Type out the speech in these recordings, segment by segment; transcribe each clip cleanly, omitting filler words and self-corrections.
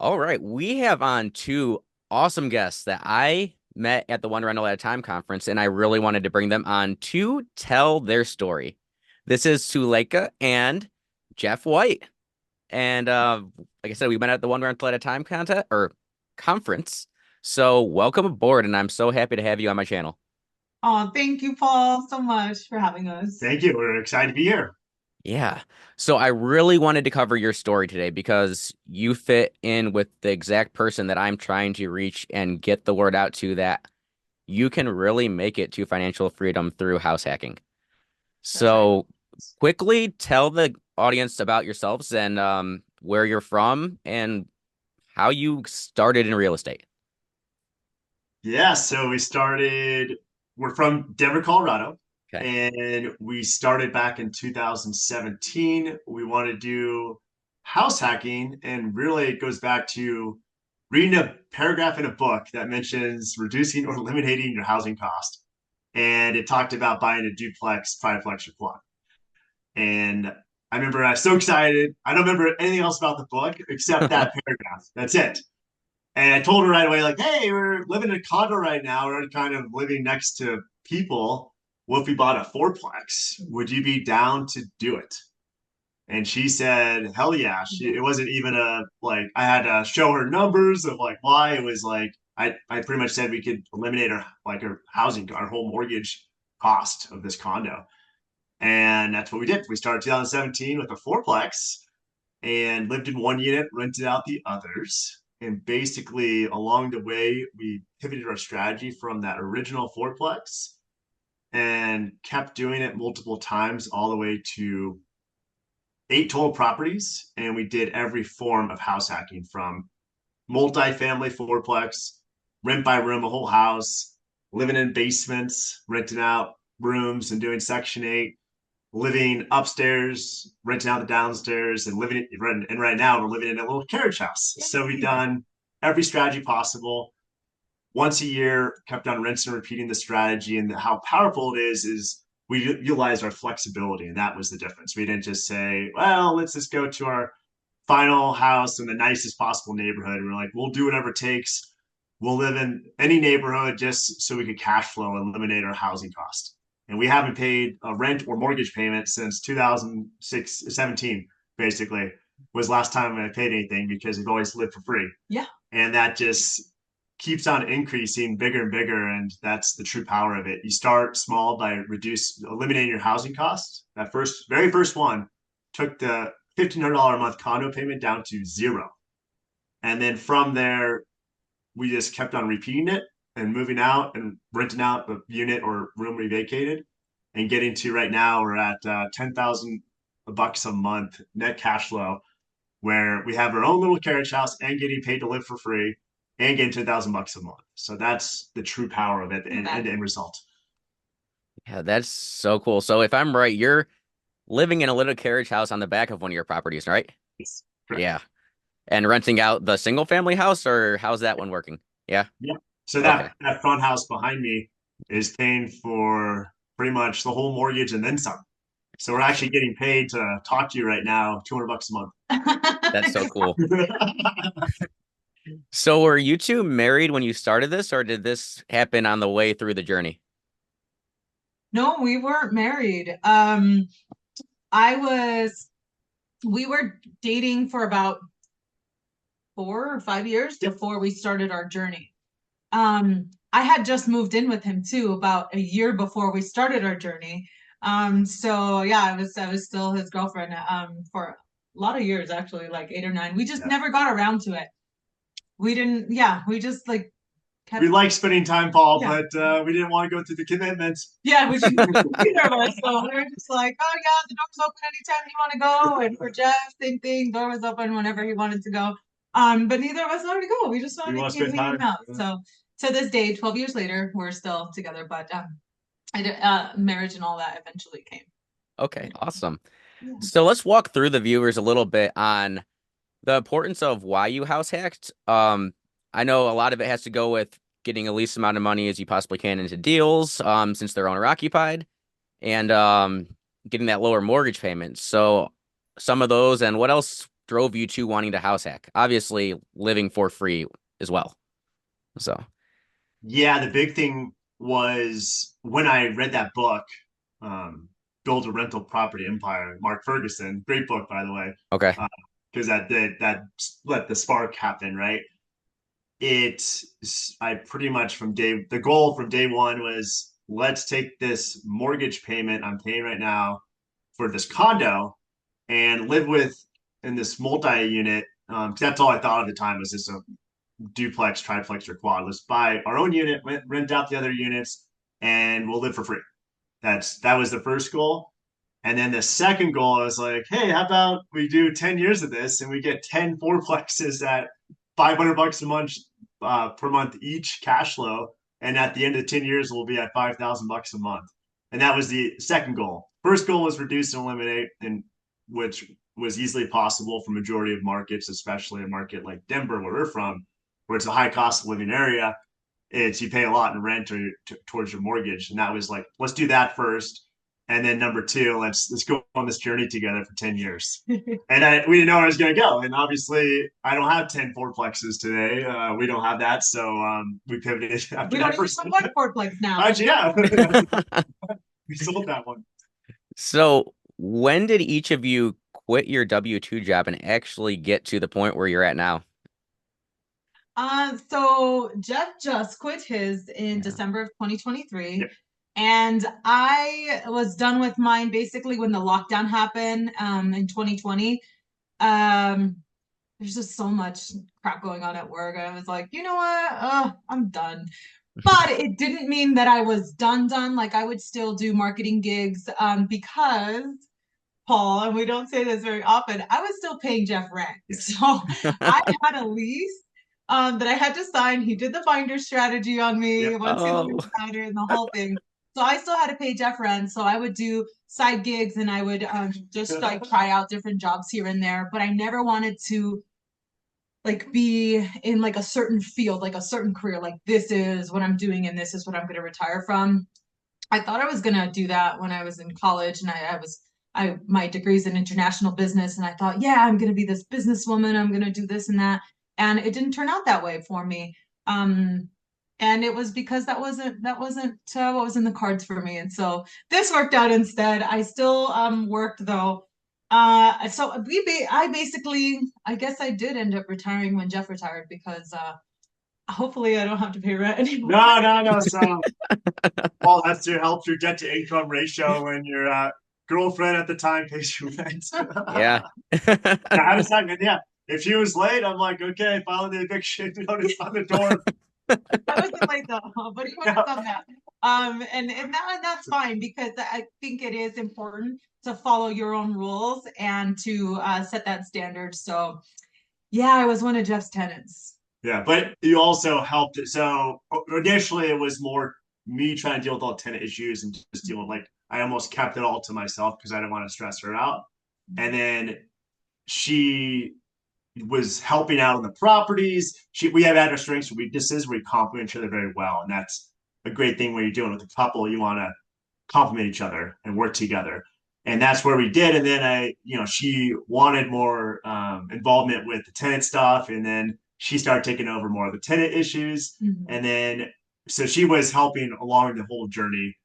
All right, we have on two awesome guests that I met at the One Rental at a Time conference, and I really wanted to bring them on to tell their story. This is Suleika and Jeff White. And like I said, we met at the One Rental at a Time contest or conference. So welcome aboard, and I'm so happy to have you on my channel. Oh, thank you, Paul, so much for having us. Thank you. We're excited to be here. Yeah. So I really wanted to cover your story today because you fit in with the exact person that I'm trying to reach and get the word out to that you can really make it to financial freedom through house hacking. That's right. So quickly tell the audience about yourselves and where you're from and how you started in real estate. Yeah, we're from Denver, Colorado, Okay. and we started back in 2017. We want to do house hacking, and really it goes back to reading a paragraph in a book that mentions reducing or eliminating your housing cost. And it talked about buying a duplex, triplex, or quad. And I remember I was so excited. I don't remember anything else about the book except that paragraph. That's it. And I told her right away, like, hey, we're living in a condo right now. We're kind of living next to people. What if we bought a fourplex? Would you be down to do it? And she said, hell yeah. It wasn't even I had to show her numbers of like why. It was like, I pretty much said we could eliminate our housing, our whole mortgage cost of this condo. And that's what we did. We started 2017 with a fourplex and lived in one unit, rented out the others. And basically, along the way, we pivoted our strategy from that original fourplex and kept doing it multiple times, all the way to 8 total properties. And we did every form of house hacking from multi-family fourplex, rent by room, a whole house, living in basements, renting out rooms and doing Section 8, living upstairs, renting out the downstairs, and and right now we're living in a little carriage house. So we've done every strategy possible once a year, kept on rinsing and repeating the strategy. And how powerful it is we utilize our flexibility. And that was the difference. We didn't just say, well, let's just go to our final house in the nicest possible neighborhood. And we're like, we'll do whatever it takes. We'll live in any neighborhood just so we could cash flow and eliminate our housing cost. And we haven't paid a rent or mortgage payment since 2017, basically, was last time I paid anything because we've always lived for free. Yeah. And that just keeps on increasing bigger and bigger. And that's the true power of it. You start small by eliminating your housing costs. That very first one took the $1,500 a month condo payment down to zero. And then from there, we just kept on repeating it and moving out and renting out the unit or room we vacated and getting to right now we're at 10,000 bucks a month net cash flow, where we have our own little carriage house and getting paid to live for free and getting 10,000 bucks a month. So that's the true power of it and end result. Yeah, that's so cool. So if I'm right, you're living in a little carriage house on the back of one of your properties, right? Yes, Yeah. correct. And renting out the single family house, or how's that one working? Yeah. Yeah. So Okay. that front house behind me is paying for pretty much the whole mortgage and then some. So we're actually Awesome. getting paid to talk to you right now, 200 bucks a month. That's so cool. So were you two married when you started this, or did this happen on the way through the journey? No, we weren't married. I was, we were dating for about 4 or 5 years Yep. before we started our journey. I had just moved in with him too, about a year before we started our journey. So yeah, I was still his girlfriend for a lot of years, actually, like 8 or 9. We just Yeah. never got around to it. We didn't, yeah, we just like We kept, like spending time, Paul, yeah, but we didn't want to go through the commitments. yeah, we didn't either of us. So we were just like, oh yeah, the door's open anytime you want to go. And for Jeff, same thing, door was open whenever he wanted to go. But neither of us wanted to go. We just We wanted want to to keep spend hanging time. out. So to this day, 12 years later, we're still together, but marriage and all that eventually came. Okay, awesome. Yeah. So let's walk through the viewers a little bit on the importance of why you house hacked. I know a lot of it has to go with getting the least amount of money as you possibly can into deals, since they're owner occupied, and getting that lower mortgage payment. So some of those, and what else drove you to wanting to house hack? Obviously, living for free as well. So, Yeah, the big thing was when I read that book, um, Build a Rental Property Empire, Mark Ferguson, great book, by the way, okay. because that let the spark happen, right? It, I pretty much the goal from day one was let's take this mortgage payment I'm paying right now for this condo and live with in this multi-unit. 'Cause that's all I thought at the time was just a duplex, triplex, or quad. Let's buy our own unit, rent out the other units, and we'll live for free. That was the first goal. And then the second goal is like, hey, how about we do 10 years of this and we get 10 fourplexes at $500 a month per month each cash flow. And at the end of 10 years, we'll be at $5,000 a month. And that was the second goal. First goal was reduce and eliminate, and which was easily possible for majority of markets, especially a market like Denver, where we're from, where it's a high cost of living area. It's you pay a lot in rent or towards your mortgage, and that was like, let's do that first, and then number two, let's go on this journey together for 10 years. And we didn't know where I was going to go, and obviously I don't have 10 fourplexes today. We don't have that, so we pivoted after We that don't even have one fourplex now. Actually, yeah, we sold that one. So, when did each of you quit your W-2 job and actually get to the point where you're at now? So Jeff just quit his in Yeah. December of 2023. Yeah. And I was done with mine basically when the lockdown happened in 2020. There's just so much crap going on at work. I was like, you know what? I'm done. But it didn't mean that I was done. Like I would still do marketing gigs because Paul, and we don't say this very often, I was still paying Jeff rent. So I had a lease that I had to sign. He did the binder strategy on me Yep. once he Oh, learned binder and the whole thing. So I still had to pay Jeff rent. So I would do side gigs and I would just like try out different jobs here and there. But I never wanted to like be in like a certain field, like a certain career, like this is what I'm doing and this is what I'm going to retire from. I thought I was gonna do that when I was in college, and I my degree's in international business, and I thought, yeah, I'm gonna be this businesswoman. I'm gonna do this and that, and it didn't turn out that way for me. And it was because that wasn't what was in the cards for me, and so this worked out instead. I still worked though. So I basically, I guess I did end up retiring when Jeff retired because hopefully I don't have to pay rent anymore. No. So, well, that's your helps your debt to income ratio when your girlfriend at the time pays you rent. yeah. How does that? Yeah, if she was late, I'm like, okay, file the eviction notice on the door. I wasn't late though, but he would have done that. That's fine because I think it is important to follow your own rules and to set that standard. So yeah, I was one of Jeff's tenants. Yeah, but you also helped it. So initially, it was more me trying to deal with all tenant issues and just dealing like I almost kept it all to myself because I didn't want to stress her out. And then she was helping out on the properties. We have had our strengths and weaknesses. We complement each other very well, and that's a great thing when you're dealing with a couple. You want to complement each other and work together, and that's where we did. And then she wanted more involvement with the tenant stuff, and then she started taking over more of the tenant issues, and then so she was helping along the whole journey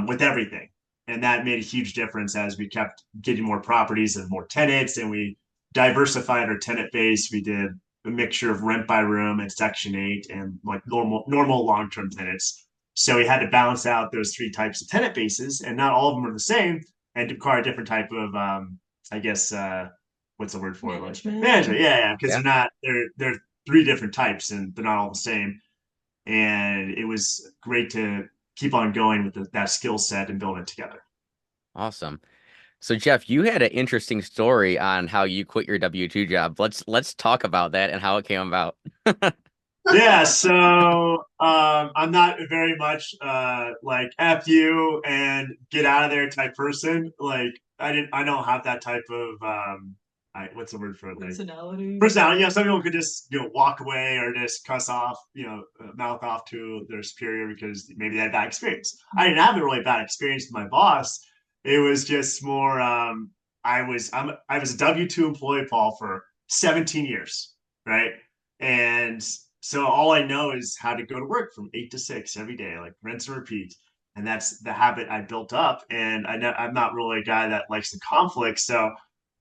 with everything, and that made a huge difference as we kept getting more properties and more tenants, and we diversified our tenant base. We did a mixture of rent by room and Section 8 and like normal long-term tenants. So we had to balance out those three types of tenant bases, and not all of them are the same, and require a different type of, I guess, what's the word for it? Management. Yeah, because Yeah. they're three different types, and they're not all the same. And it was great to keep on going with that skill set and build it together. Awesome. So Jeff, you had an interesting story on how you quit your W-2 job. Let's talk about that and how it came about. Yeah, so I'm not very much like F you and get out of there type person. Like I don't have that type of what's the word for it? Like, Personality. personality. Some people could just walk away or just cuss off, mouth off to their superior because maybe they had bad experience. I didn't have a really bad experience with my boss. It was just more I was a W-2 employee, Paul, for 17 years, right? And so all I know is how to go to work from 8 to 6 every day, like rinse and repeat. And that's the habit I built up. And I'm not really a guy that likes the conflict. So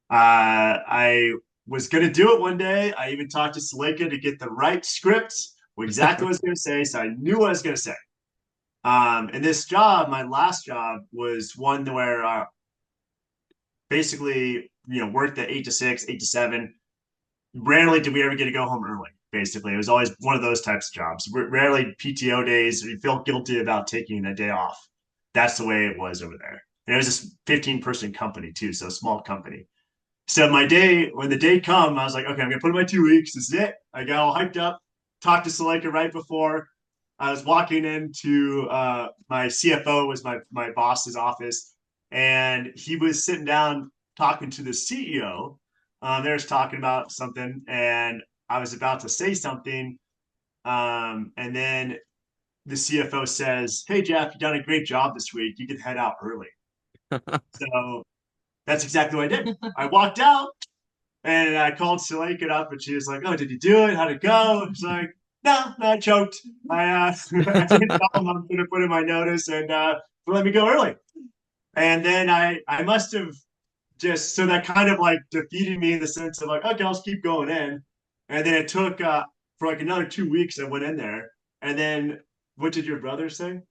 I was going to do it one day. I even talked to Saleka to get the right script, exactly what I was going to say. So I knew what I was going to say. And this job, my last job, was one where basically, worked at 8 to 6, 8 to 7. Rarely did we ever get to go home early. Basically, it was always one of those types of jobs. Rarely PTO days. You feel guilty about taking a day off. That's the way it was over there. And it was this 15-person company too, so a small company. So when the day come, I was like, okay, I'm gonna put in my 2 weeks. This is it. I got all hyped up. Talked to Saleka right before. I was walking into my CFO was my boss's office, and he was sitting down talking to the CEO. They were talking about something, and I was about to say something, and then the CFO says, "Hey Jeff, you've done a great job this week. You can head out early." So that's exactly what I did. I walked out. And I called Saleka up, and she was like, "Oh, did you do it? How'd it go?" It's like, "No, I choked. I didn't tell them I'm going to put in my notice and let me go early." And then I must have just so that kind of like defeated me in the sense of like, okay, I'll just keep going in. And then it took for like another 2 weeks. I went in there, and then what did your brother say?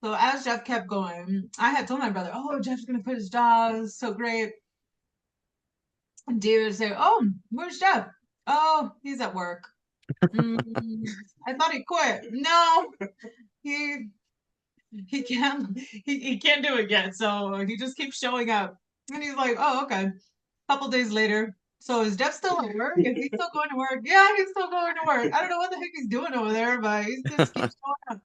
So as Jeff kept going, I had told my brother, "Oh, Jeff's gonna quit his job. It's so great." And David would say, "Oh, where's Jeff? Oh, he's at work. I thought he quit. No, he he can't he can't do it yet. So he just keeps showing up." And he's like, "Oh, okay." A couple days later, so is Jeff still at work? Is he still going to work? Yeah, he's still going to work. I don't know what the heck he's doing over there, but he just keeps showing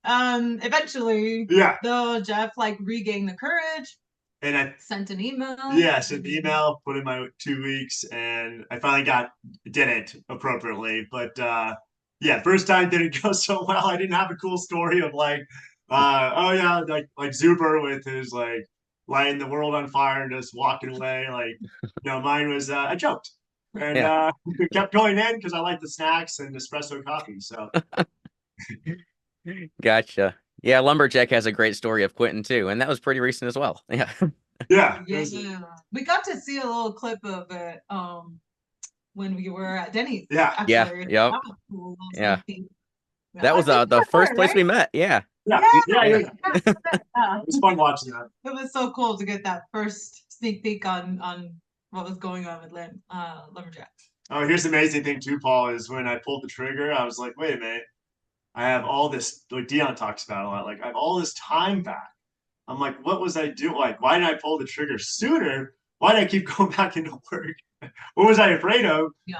up. Eventually, Yeah. though, Jeff like regained the courage, And I sent an email. Yeah, sent the email, put in my 2 weeks, and I finally did it appropriately. But yeah, first time didn't go so well. I didn't have a cool story of like, oh yeah, like Zuber with his like lighting the world on fire and just walking away. Like, mine was I joked and Yeah. kept going in because I like the snacks and espresso coffee. So Gotcha. Yeah, Lumberjack has a great story of quitting too, and that was pretty recent as well. Yeah. yeah, Yeah. We got to see a little clip of it when we were at Denny's. yeah, Yeah. Actually, Yep. that was cool. Yeah. Yeah, That I was think the you were first there, place right? we met. Yeah. yeah, yeah, Yeah. yeah. It was fun watching that. It was so cool to get that first sneak peek on what was going on with Lumberjack. Oh, here's the amazing thing too, Paul, is when I pulled the trigger, I was like, wait a minute, I have all this, like Dion talks about a lot, like I have all this time back. I'm like, what was I doing? Like, why didn't I pull the trigger sooner? Why did I keep going back into work? What was I afraid of? Yeah.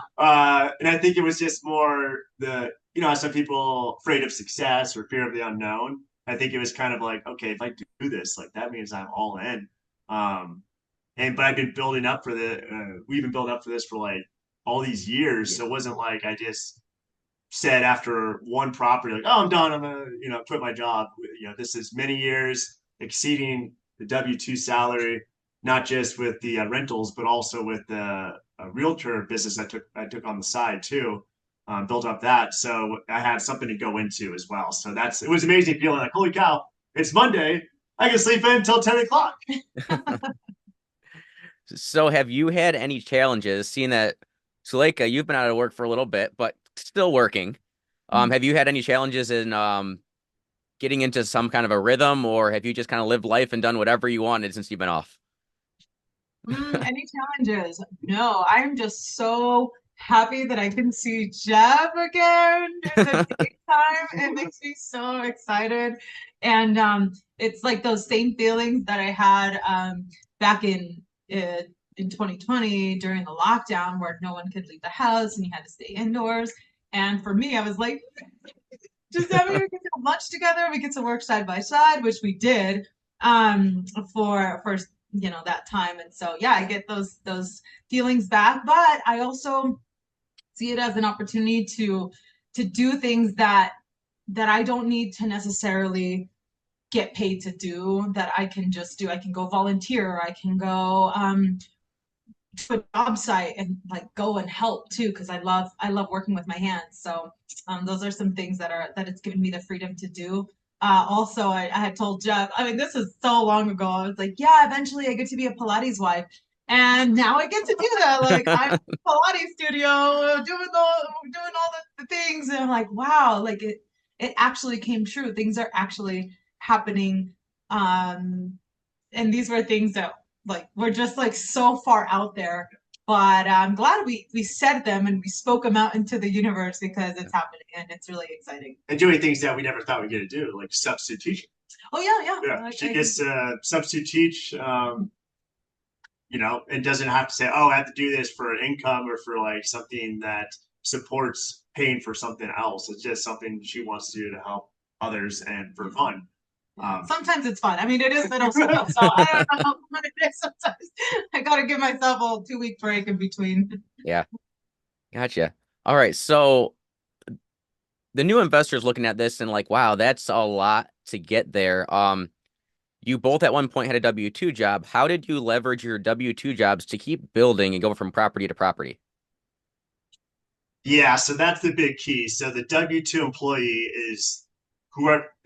And I think it was just more some people afraid of success or fear of the unknown. I think it was kind of like, okay, if I do this, like that means I'm all in. But I've been building up for we've been building up for this for like all these years. So it wasn't like I just said after one property, like, oh, I'm done. I'm gonna, quit my job. This is many years exceeding the W-2 salary, not just with the rentals, but also with the realtor business I took on the side too. Built up that, so I had something to go into as well. So it was amazing feeling like, holy cow, it's Monday. I can sleep in until 10 o'clock. So have you had any challenges seeing that Suleika, you've been out of work for a little bit, but still working? Have you had any challenges in getting into some kind of a rhythm, or have you just kind of lived life and done whatever you wanted since you've been off? Any challenges? No, I'm just so happy that I can see Jeb again in the daytime. It makes me so excited. And it's like those same feelings that I had back in 2020 during the lockdown where no one could leave the house and you had to stay indoors. And for me, I was like, just having we get to lunch together, we get to work side by side, which we did for that time. And so yeah, I get those feelings back, but I also see it as an opportunity to do things that I don't need to necessarily get paid to do that I can just do. I can go volunteer, I can go to a job site and like go and help too, because I love working with my hands. So those are some things that it's given me the freedom to do. Also, I had told Jeff, I mean, this is so long ago. I was like, yeah, eventually I get to be a Pilates wife. And now I get to do that. Like I'm Pilates studio doing all the things. And I'm like, wow, like it actually came true. Things are actually happening. And these were things that like were just like so far out there. But I'm glad we said them and we spoke them out into the universe because it's happening and it's really exciting. And doing things that we never thought we'd get to do, like substitute teaching. Oh yeah. Yeah, she gets to substitute teach. You know, it doesn't have to say, oh, I have to do this for income or for like something that supports paying for something else. It's just something she wants to do to help others and for fun. Sometimes it's fun. I mean, it is middle school, so I don't know how fun it is. Sometimes I got to give myself a 2-week break in between. Yeah, gotcha. All right, so the new investors looking at this and like, wow, that's a lot to get there. You both at one point had a W-2 job. How did you leverage your W-2 jobs to keep building and go from property to property? Yeah, so that's the big key. So the W-2 employee is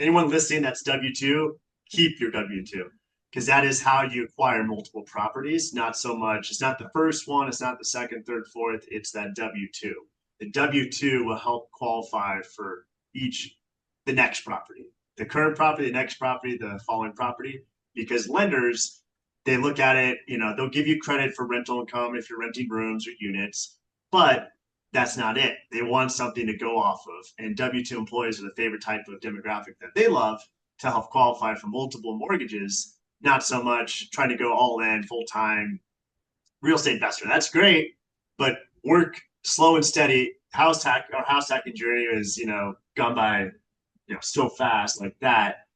anyone listening that's W-2, keep your W-2 because that is how you acquire multiple properties. Not so much, it's not the first one, it's not the second, third, fourth, it's that W-2. The W-2 will help qualify for the next property, the current property, the next property, the following property, because lenders, they look at it, you know, they'll give you credit for rental income if you're renting rooms or units, but that's not it. They want something to go off of. And W-2 employees are the favorite type of demographic that they love to help qualify for multiple mortgages, not so much trying to go all in full-time real estate investor. That's great, but work slow and steady. Our house hacking journey is, you know, gone by, you know, so fast like that.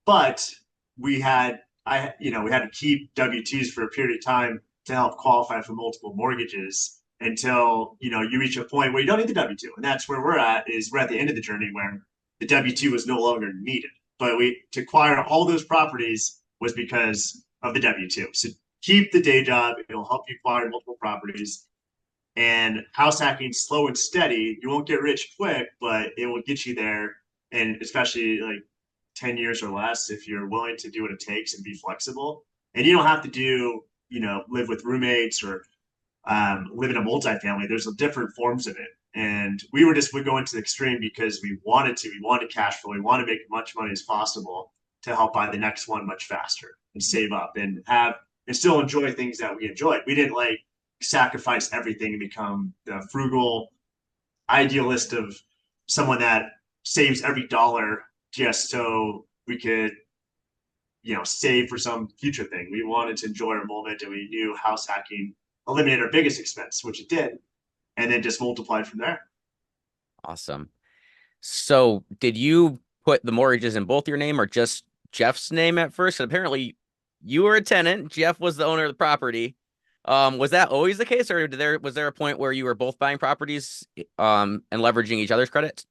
But we had we had to keep W-2s for a period of time to help qualify for multiple mortgages until, you know, you reach a point where you don't need the W-2. And that's where we're at the end of the journey where the W-2 was no longer needed. But to acquire all those properties was because of the W-2. So keep the day job. It'll help you acquire multiple properties. And house hacking, slow and steady. You won't get rich quick, but it will get you there. And especially like 10 years or less, if you're willing to do what it takes and be flexible. And you don't have to live with roommates or live in a multifamily. There's different forms of it. And we go into the extreme because we wanted cash flow. We want to make as much money as possible to help buy the next one much faster and save up and still enjoy things that we enjoyed. We didn't like sacrifice everything and become the frugal idealist of someone that saves every dollar just so we could, save for some future thing. We wanted to enjoy our moment, and we knew house hacking eliminated our biggest expense, which it did, and then just multiplied from there. Awesome. So did you put the mortgages in both your name or just Jeff's name at first? And apparently you were a tenant. Jeff was the owner of the property. Was that always the case, or was there a point where you were both buying properties and leveraging each other's credit?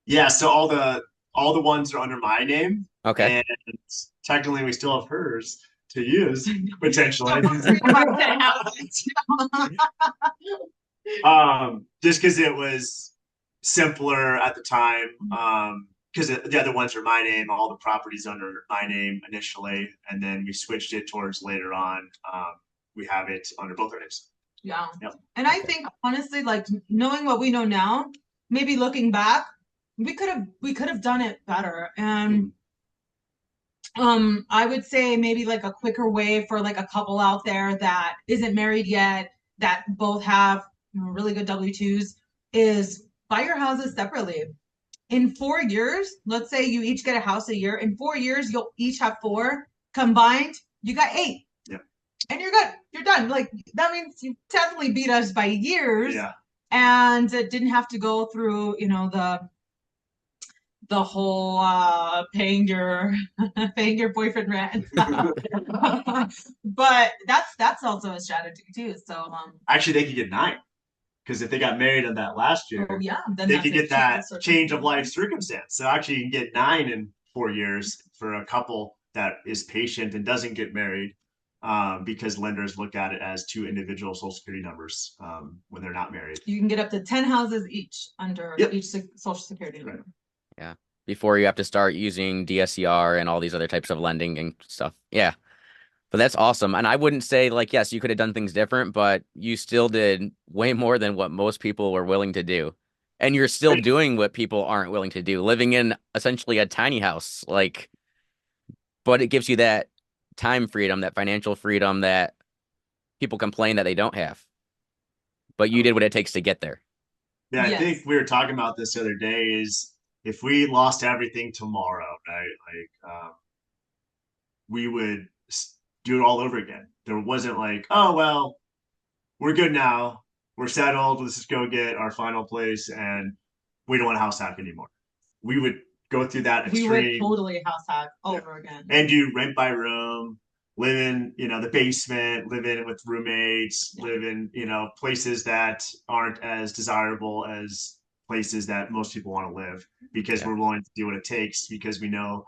Yeah, so all the ones are under my name. Okay. And technically we still have hers to use potentially. Just because it was simpler at the time. Because the other ones are my name, all the properties under my name initially, and then we switched it towards later on. We have it under both our names. Yeah. Yep. And I think honestly, like knowing what we know now, maybe looking back, we could have done it better. And I would say maybe like a quicker way for like a couple out there that isn't married yet, that both have really good W-2s, is buy your houses separately. In 4 years, let's say you each get a house a year. In 4 years, you'll each have 4 combined. You got 8. Yeah. And you're good. You're done. Like that means you definitely beat us by years. Yeah. And it didn't have to go through, the whole paying your boyfriend rent. But that's also a strategy too. So actually they could get 9 Because if they got married on that last year, Oh yeah, then they that's could a get that change of circumstance. life circumstance. So actually, you can get 9 in 4 years for a couple that is patient and doesn't get married, because lenders look at it as two individual social security numbers when they're not married. You can get up to 10 houses each under Yep. each social security number. Yeah. Before you have to start using DSCR and all these other types of lending and stuff. Yeah. But that's awesome. And I wouldn't say like, yes, you could have done things different, but you still did way more than what most people were willing to do. And you're still doing what people aren't willing to do, living in essentially a tiny house. Like, but it gives you that time freedom, that financial freedom that people complain that they don't have. But you did what it takes to get there. Yeah, I Yes. think we were talking about this the other day is if we lost everything tomorrow, right? Like, we would do it all over again. There wasn't like, oh, well, we're good now. We're settled. Let's just go get our final place and we don't want to house hack anymore. We would go through that We would extreme totally house hack over again. and do rent by room, live in, the basement, live in with roommates, live in, places that aren't as desirable as places that most people want to live because we're willing to do what it takes because we know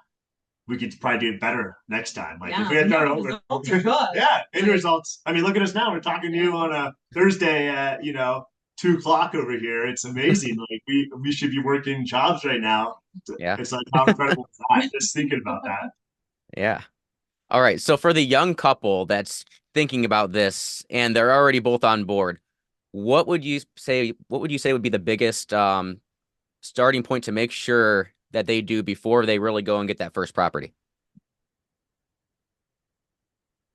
we could probably do it better next time. Like if we had our own results are good. yeah, end results. I mean, look at us now. We're talking to you on a Thursday at 2 o'clock over here. It's amazing. Like we should be working jobs right now. Yeah. It's like how incredible is that? Just thinking about that. Yeah. All right. So for the young couple that's thinking about this and they're already both on board, what would you say would be the biggest starting point to make sure that they do before they really go and get that first property?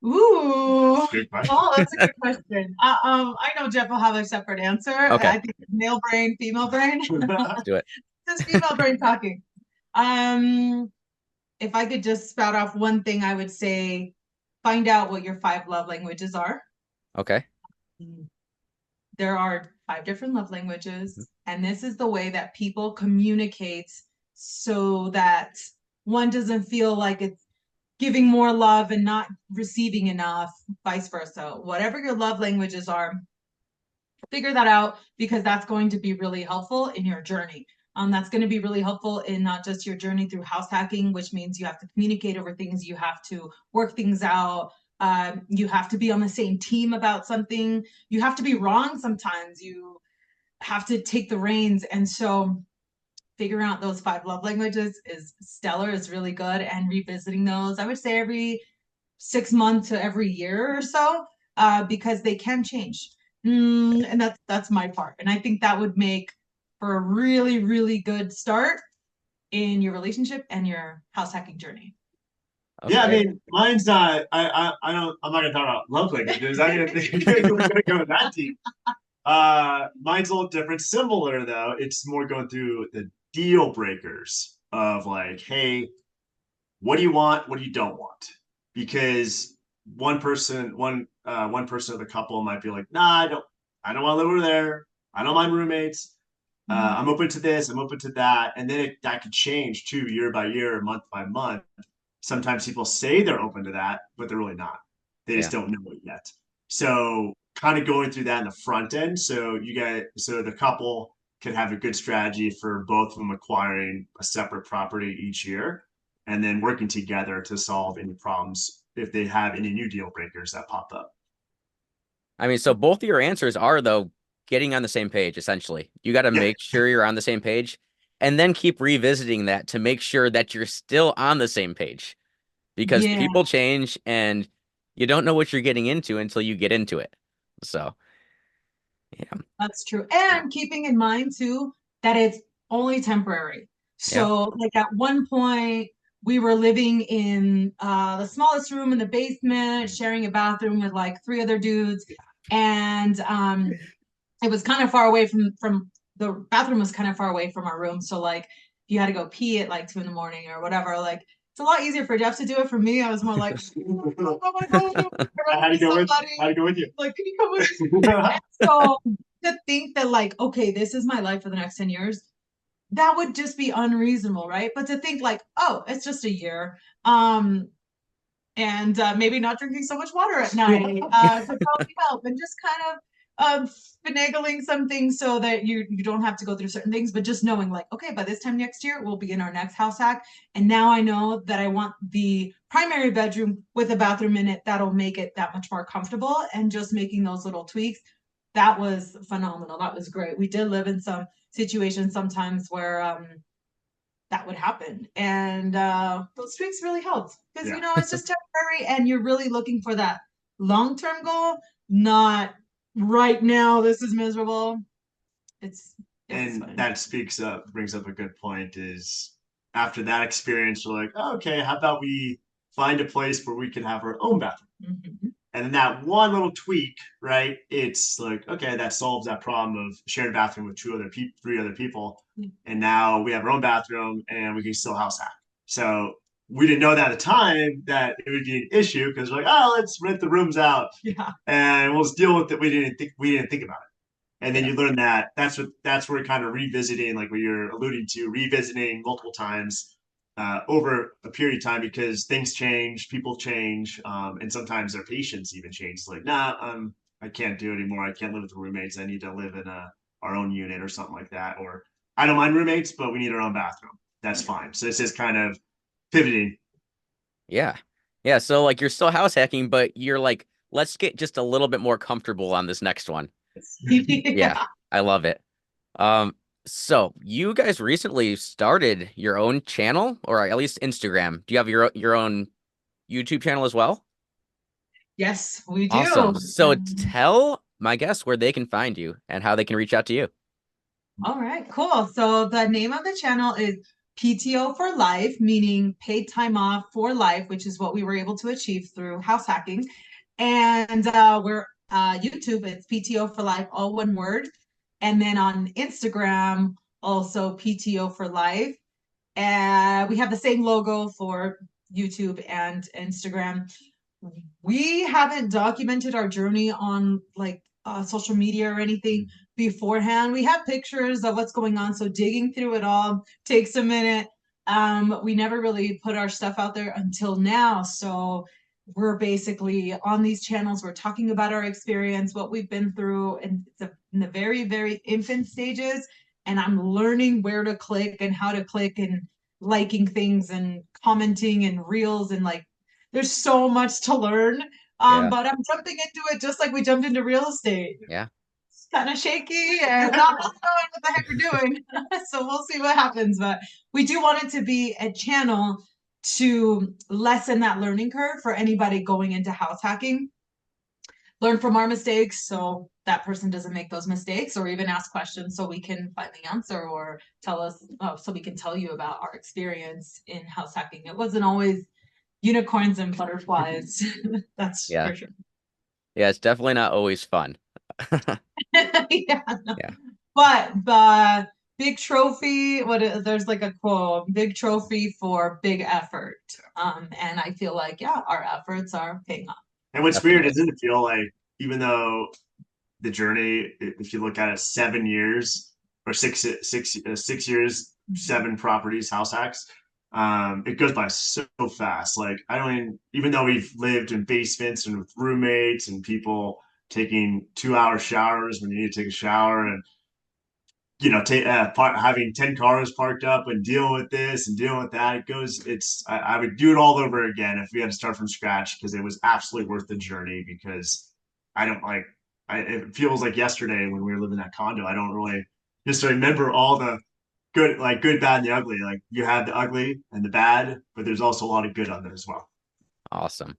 Ooh, Good question. oh, that's a good question. I know Jeff will have a separate answer. Okay. I think male brain, female brain. Let's do it. This female brain talking. If I could just spout off one thing, I would say find out what your 5 love languages are. Okay. There are 5 different love languages, and this is the way that people communicate so that one doesn't feel like it's giving more love and not receiving enough, vice versa. Whatever your love languages are, figure that out because that's going to be really helpful in your journey. That's going to be really helpful in not just your journey through house hacking, which means you have to communicate over things, you have to work things out, you have to be on the same team about something, you have to be wrong sometimes, you have to take the reins. And so figuring out those 5 love languages is stellar, is really good. And revisiting those, I would say every 6 months to every year or so, because they can change. And that's my part. And I think that would make for a really, really good start in your relationship and your house hacking journey. Okay. Yeah, I mean, mine's not. I don't. I'm not gonna talk about love languages. I'm gonna go that deep. Mine's a little different. Similar though. It's more going through the deal breakers of like, hey, what do you want? What do you don't want? Because one person of the couple might be like, nah, I don't want to live over there. I don't mind roommates. I'm open to this. I'm open to that. And then that could change too, year by year, month by month. Sometimes people say they're open to that, but they're really not. They just don't know it yet. So kind of going through that in the front end. So the couple can have a good strategy for both of them acquiring a separate property each year and then working together to solve any problems if they have any new deal breakers that pop up. I mean, so both of your answers are though getting on the same page, essentially. You got to make sure you're on the same page and then keep revisiting that to make sure that you're still on the same page because people change and you don't know what you're getting into until you get into it. So, yeah. That's true. And keeping in mind too that it's only temporary. So like at one point we were living in the smallest room in the basement, sharing a bathroom with like 3 other dudes. And it was kind of far away from the bathroom was kind of far away from our room. So like if you had to go pee at like 2 in the morning or whatever, like it's a lot easier for Jeff to do it. For me, I was more like, oh my God, how to go with you? Like, can you come with me? So to think that like, okay, this is my life for the next 10 years, that would just be unreasonable, right? But to think like, oh, it's just a year. And maybe not drinking so much water at night could probably help. And just kind of finagling some things so that you don't have to go through certain things, but just knowing like, okay, by this time next year, we'll be in our next house hack. And now I know that I want the primary bedroom with a bathroom in it. That'll make it that much more comfortable. And just making those little tweaks, that was phenomenal. That was great. We did live in some situations sometimes where that would happen. And those tweaks really helped because, Yeah. it's just temporary and you're really looking for that long-term goal, not right now, this is miserable. It's And fine. that brings up a good point is after that experience, you're like, oh, okay, how about we find a place where we can have our own bathroom? Mm-hmm. And then that one little tweak, right? It's like, okay, that solves that problem of sharing a bathroom with three other people. And now we have our own bathroom and we can still house hack. So we didn't know that at the time that it would be an issue because we're like, oh, let's rent the rooms out and we'll just deal with it. We didn't think about it. And then you learn that that's where kind of revisiting, like what you're alluding to, revisiting multiple times over a period of time because things change, people change, and sometimes their patience even changes. Like, nah, I can't do it anymore. I can't live with roommates. I need to live in our own unit or something like that. Or I don't mind roommates, but we need our own bathroom. That's fine. So it's just kind of pivoting. Yeah. Yeah. So like you're still house hacking, but you're like, let's get just a little bit more comfortable on this next one. Yeah. Yeah. I love it. Um, so you guys recently started your own channel or at least Instagram. Do you have your own YouTube channel as well? Yes, we do. Awesome. So tell my guests where they can find you and how they can reach out to you. All right, cool. So the name of the channel is PTO for Life, meaning paid time off for life, which is what we were able to achieve through house hacking. And we're YouTube, it's PTO for Life, all one word. And then on Instagram, also PTO for Life. And we have the same logo for YouTube and Instagram. We haven't documented our journey on like social media or anything beforehand. We have pictures of what's going on, so digging through it all takes a minute. We never really put our stuff out there until now, so we're basically on these channels. We're talking about our experience, what we've been through, and it's in the very, very infant stages. And I'm learning where to click and how to click and liking things and commenting and reels and like there's so much to learn. Yeah. But I'm jumping into it just like we jumped into real estate. Yeah. It's kind of shaky and not really knowing what the heck we're doing. So we'll see what happens. But we do want it to be a channel to lessen that learning curve for anybody going into house hacking. Learn from our mistakes so that person doesn't make those mistakes or even ask questions so we can find the answer or tell us so we can tell you about our experience in house hacking. It wasn't always unicorns and butterflies. That's Yeah. for sure. Yeah. It's definitely not always fun. Yeah, no. Yeah. But the big trophy, there's like a quote, big trophy for big effort. And I feel like, yeah, our efforts are paying off. And what's weird Definitely. is not it feel like even though the journey, if you look at it, 7 years or 6 years, 7 properties, house hacks, it goes by so fast. Like I don't even though we've lived in basements and with roommates and people taking 2 hour showers when you need to take a shower and having 10 cars parked up and dealing with this and dealing with that. I would do it all over again if we had to start from scratch because it was absolutely worth the journey because I don't like, it feels like yesterday when we were living in that condo. I don't really just remember all the good, bad, and the ugly. Like you have the ugly and the bad, but there's also a lot of good on there as well. Awesome.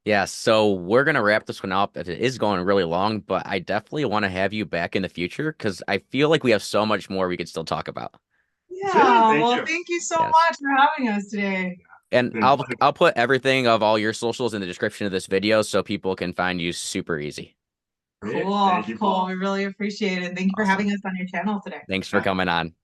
Yeah, so we're gonna wrap this one up. It is going really long, but I definitely want to have you back in the future because I feel like we have so much more we could still talk about. Yeah, Thank well, you. thank you so Yes. much for having us today. And Been I'll put everything of all your socials in the description of this video so people can find you super easy. great. Cool, Thank you, cool. Paul. We really appreciate it. Thank you for Awesome. having us on your channel today. Thanks for Yeah. coming on.